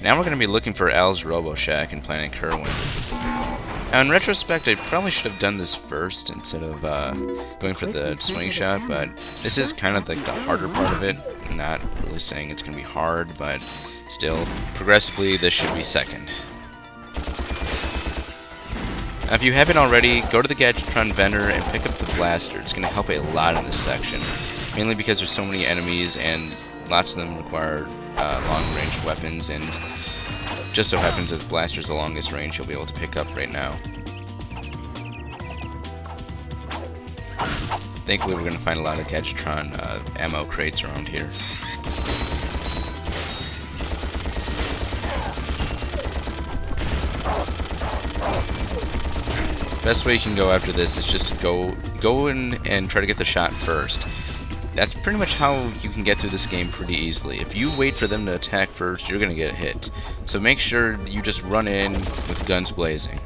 Now we're going to be looking for Al's Robo Shack and Planet Kerwan. Now in retrospect, I probably should have done this first instead of going for the swing shot, but this is kind of like the harder part of it. I'm not really saying it's going to be hard, but still, progressively this should be second. Now if you haven't already, go to the Gadgetron vendor and pick up the blaster. It's going to help a lot in this section, mainly because there's so many enemies and lots of them require long-range weapons, and just so happens that the blaster's the longest range you'll be able to pick up right now. Thankfully we're going to find a lot of Gadgetron ammo crates around here. Best way you can go after this is just to go in and try to get the shot first. That's pretty much how you can get through this game pretty easily. If you wait for them to attack first, you're gonna get hit. So make sure you just run in with guns blazing.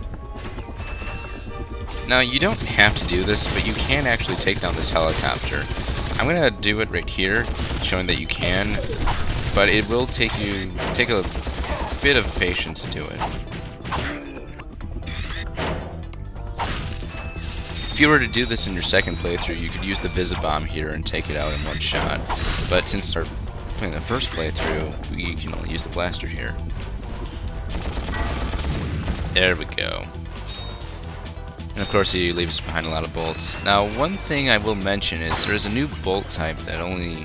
Now you don't have to do this, but you can actually take down this helicopter. I'm gonna do it right here, showing that you can, but it will take a bit of patience to do it. If you were to do this in your second playthrough, you could use the Visibomb here and take it out in one shot. But since we're playing the first playthrough, we can only use the blaster here. There we go. And of course he leaves behind a lot of bolts. Now one thing I will mention is there is a new bolt type that only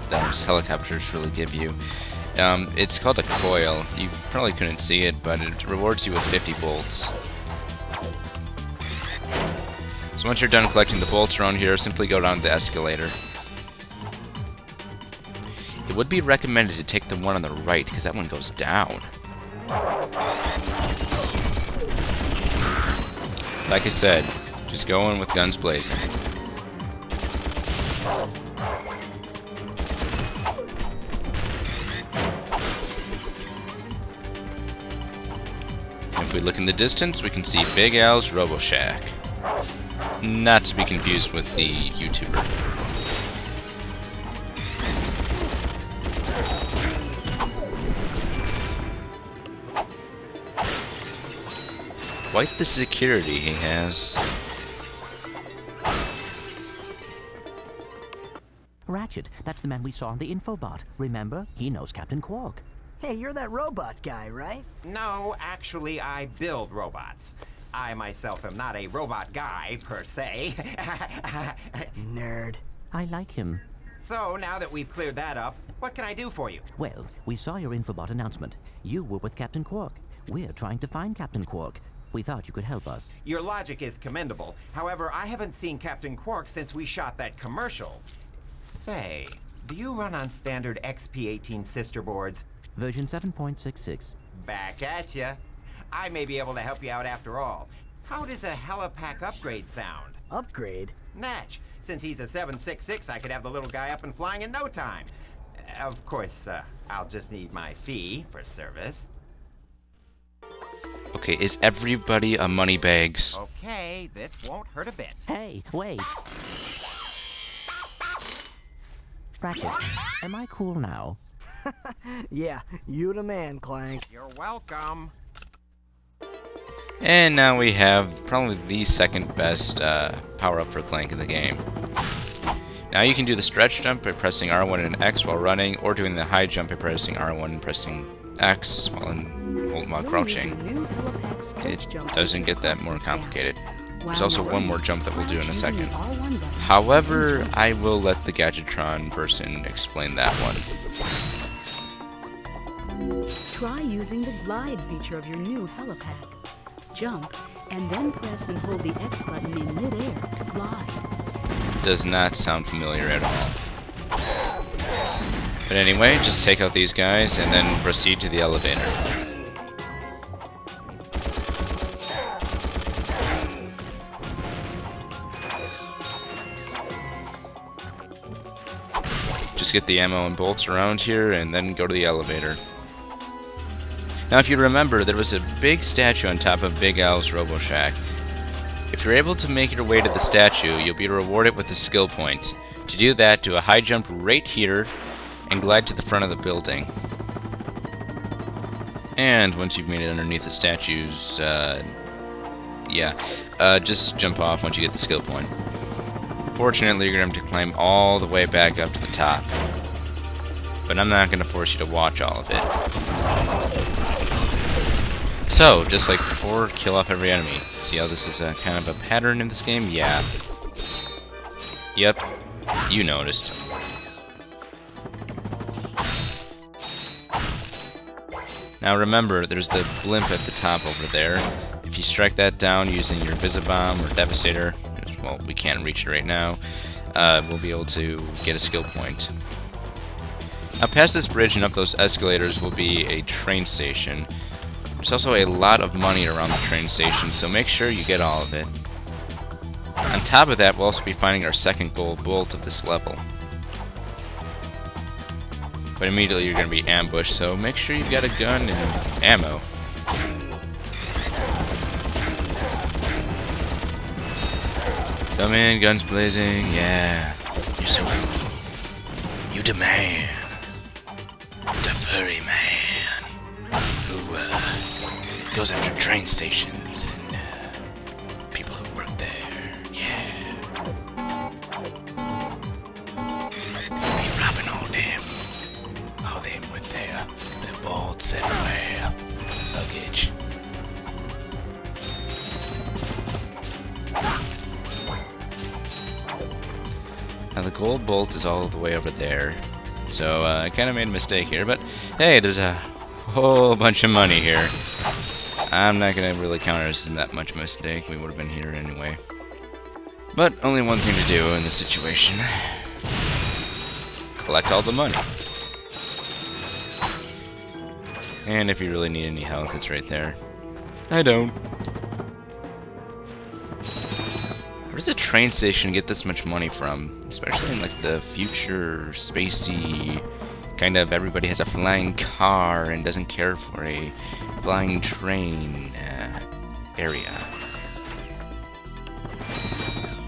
those helicopters really give you. It's called a coil. You probably couldn't see it, but it rewards you with 50 bolts. So once you're done collecting the bolts around here, simply go down the escalator. It would be recommended to take the one on the right, because that one goes down. Like I said, just go in with guns blazing. And if we look in the distance, we can see Big Al's Robo Shack. Not to be confused with the YouTuber. Quite the security he has. Ratchet, that's the man we saw on the infobot. Remember? He knows Captain Quark. Hey, you're that robot guy, right? No, actually, I build robots. I myself am not a robot guy, per se. Nerd. I like him. So, now that we've cleared that up, what can I do for you? Well, we saw your infobot announcement. You were with Captain Quark. We're trying to find Captain Quark. We thought you could help us. Your logic is commendable. However, I haven't seen Captain Quark since we shot that commercial. Say, do you run on standard XP18 sister boards? Version 7.66. Back at ya. I may be able to help you out after all. How does a helipack upgrade sound? Upgrade? Natch. Since he's a 766, I could have the little guy up and flying in no time. Of course, I'll just need my fee for service. Okay, is everybody a moneybags? Okay, this won't hurt a bit. Hey, wait! Ratchet, am I cool now? Yeah, you the man, Clank. You're welcome. And now we have probably the second best power-up for Clank in the game. Now you can do the stretch jump by pressing R1 and X while running, or doing the high jump by pressing R1 and pressing X while crouching. It doesn't get that more complicated. There's also one more jump that we'll do in a second. However, I will let the Gadgetron person explain that one. Try using the glide feature of your new helipack. Jump, and then press and hold the X button in midair to glide. Does not sound familiar at all. But anyway, just take out these guys and then proceed to the elevator. Just get the ammo and bolts around here and then go to the elevator. Now if you remember, there was a big statue on top of Big Al's Robo Shack. If you're able to make your way to the statue, you'll be rewarded with a skill point. To do that, do a high jump right here and glide to the front of the building. And once you've made it underneath the statues, just jump off once you get the skill point. Fortunately, you're going to have to climb all the way back up to the top. But I'm not going to force you to watch all of it. So, just like before, kill off every enemy. See how this is a kind of a pattern in this game? Yeah. Yep, you noticed. Now remember, there's the blimp at the top over there. If you strike that down using your Visibomb or Devastator, well, we can't reach it right now, we'll be able to get a skill point. Now past this bridge and up those escalators will be a train station. There's also a lot of money around the train station, so make sure you get all of it. On top of that, we'll also be finding our second gold bolt of this level. But immediately you're going to be ambushed, so make sure you've got a gun and ammo. Come in, guns blazing, yeah. You're so cool. You demand. The furry man who goes after train stations and people who work there, yeah. Be robbing all them with their bolts everywhere, luggage. Now the gold bolt is all the way over there, so I kind of made a mistake here, but hey, there's a whole bunch of money here. I'm not going to really count it as that much mistake, we would have been here anyway. But only one thing to do in this situation. Collect all the money. And if you really need any health, it's right there. I don't. Where does a train station get this much money from? Especially in like the future, spacey, kind of everybody has a flying car and doesn't care for a flying train area.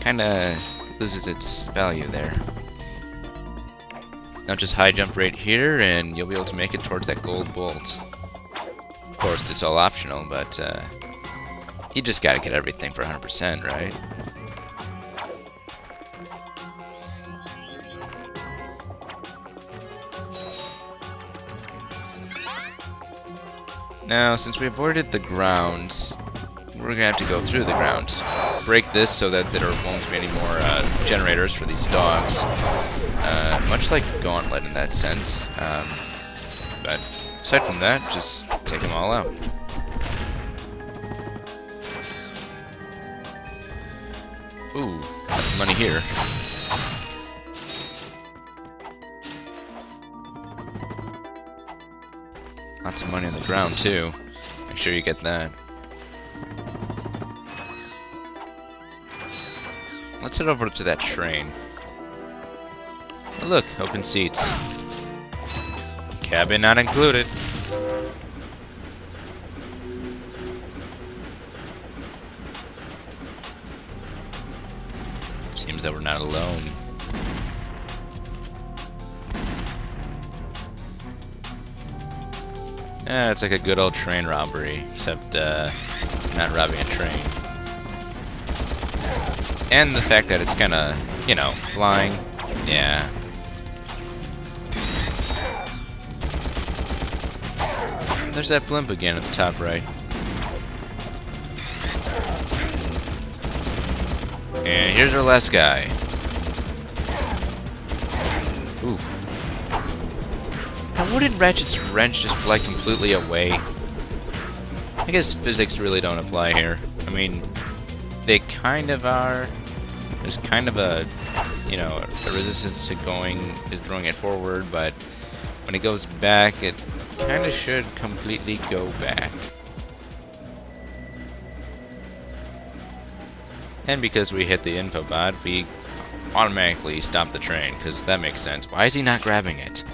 Kinda loses its value there. Now just high jump right here and you'll be able to make it towards that gold bolt. Of course, it's all optional, but you just gotta get everything for 100%, right? Now, since we avoided the ground, we're gonna have to go through the ground. Break this so that there won't be any more generators for these dogs. Much like Gauntlet in that sense. But aside from that, just take them all out. Ooh, lots of money here. Lots of money on the ground, too. Make sure you get that. Let's head over to that train. Oh, look, open seats. Cabin not included. Seems that we're not alone. Yeah, it's like a good old train robbery, except not robbing a train. And the fact that it's kinda, you know, flying. Yeah. There's that blimp again at the top right. And here's our last guy. Oof. Now, wouldn't Ratchet's wrench just fly completely away? I guess physics really don't apply here. I mean, they kind of are. There's kind of a, you know, a resistance to throwing it forward, but when it goes back, it kind of should completely go back. And because we hit the infobot, we automatically stop the train, because that makes sense. Why is he not grabbing it?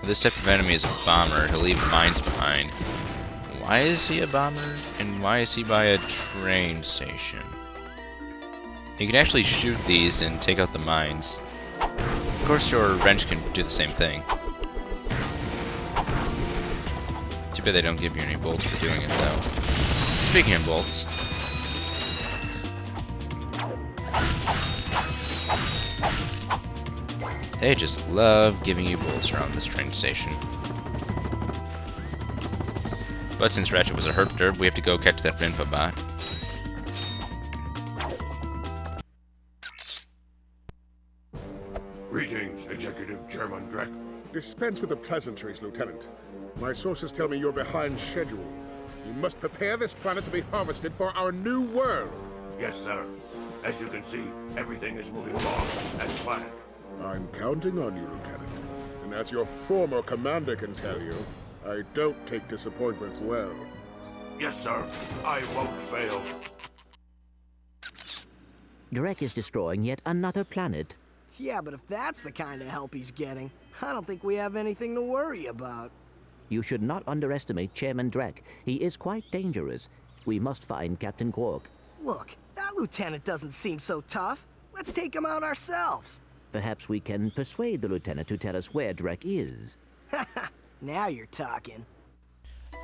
This type of enemy is a bomber. He'll leave mines behind. Why is he a bomber? And why is he by a train station? You can actually shoot these and take out the mines. Of course, your wrench can do the same thing. Too bad they don't give you any bolts for doing it, though. Speaking of bolts... they just love giving you bolts around this train station. But since Ratchet was a herp derp, we have to go catch that infobot. Greetings, Executive Chairman Drek. Dispense with the pleasantries, Lieutenant. My sources tell me you're behind schedule. You must prepare this planet to be harvested for our new world. Yes, sir. As you can see, everything is moving along as planned. I'm counting on you, Lieutenant. And as your former commander can tell you, I don't take disappointment well. Yes, sir. I won't fail. Drek is destroying yet another planet. Yeah, but if that's the kind of help he's getting, I don't think we have anything to worry about. You should not underestimate Chairman Drek. He is quite dangerous. We must find Captain Quark. Look, that lieutenant doesn't seem so tough. Let's take him out ourselves. Perhaps we can persuade the lieutenant to tell us where Drek is. Now you're talking.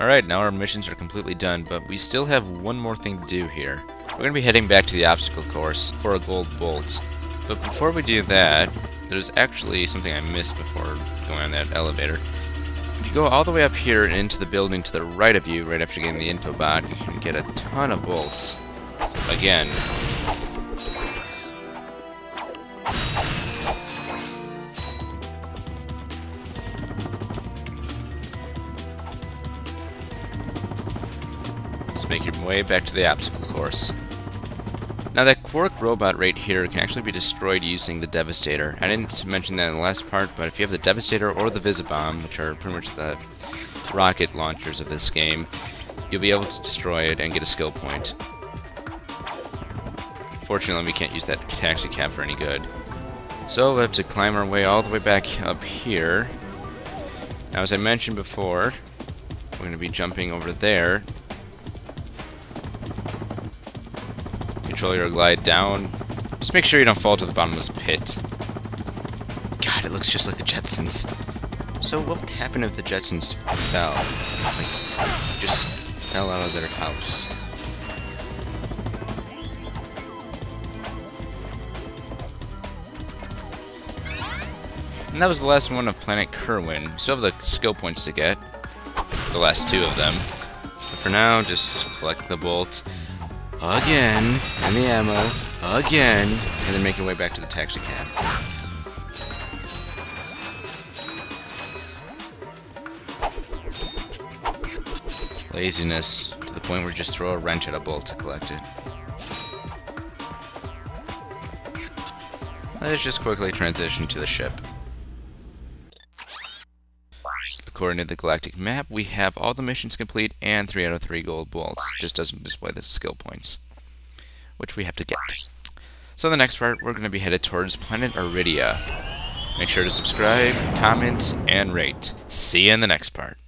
Alright, now our missions are completely done, but we still have one more thing to do here. We're going to be heading back to the obstacle course for a gold bolt. But before we do that, there's actually something I missed before going on that elevator. If you go all the way up here and into the building to the right of you, right after getting the infobot, you can get a ton of bolts. So again, just make your way back to the obstacle course. Now that Quark robot right here can actually be destroyed using the Devastator. I didn't mention that in the last part, but if you have the Devastator or the Visibomb, which are pretty much the rocket launchers of this game, you'll be able to destroy it and get a skill point. Fortunately, we can't use that taxi cab for any good. So we'll have to climb our way all the way back up here. Now, as I mentioned before, we're going to be jumping over there. Control your glide down. Just make sure you don't fall to the bottomless pit. God, it looks just like the Jetsons. So what would happen if the Jetsons fell? Like, just fell out of their house. And that was the last one of Planet Kerwan. We still have the skill points to get. The last two of them. But for now, just collect the bolts. Again, and the ammo, again, and then make your way back to the taxi cab. Laziness, to the point where you just throw a wrench at a bolt to collect it. Let's just quickly transition to the ship. According to the galactic map, we have all the missions complete and 3 out of 3 gold bolts. It just doesn't display the skill points, which we have to get. So in the next part, we're going to be headed towards Planet Iridia. Make sure to subscribe, comment, and rate. See you in the next part.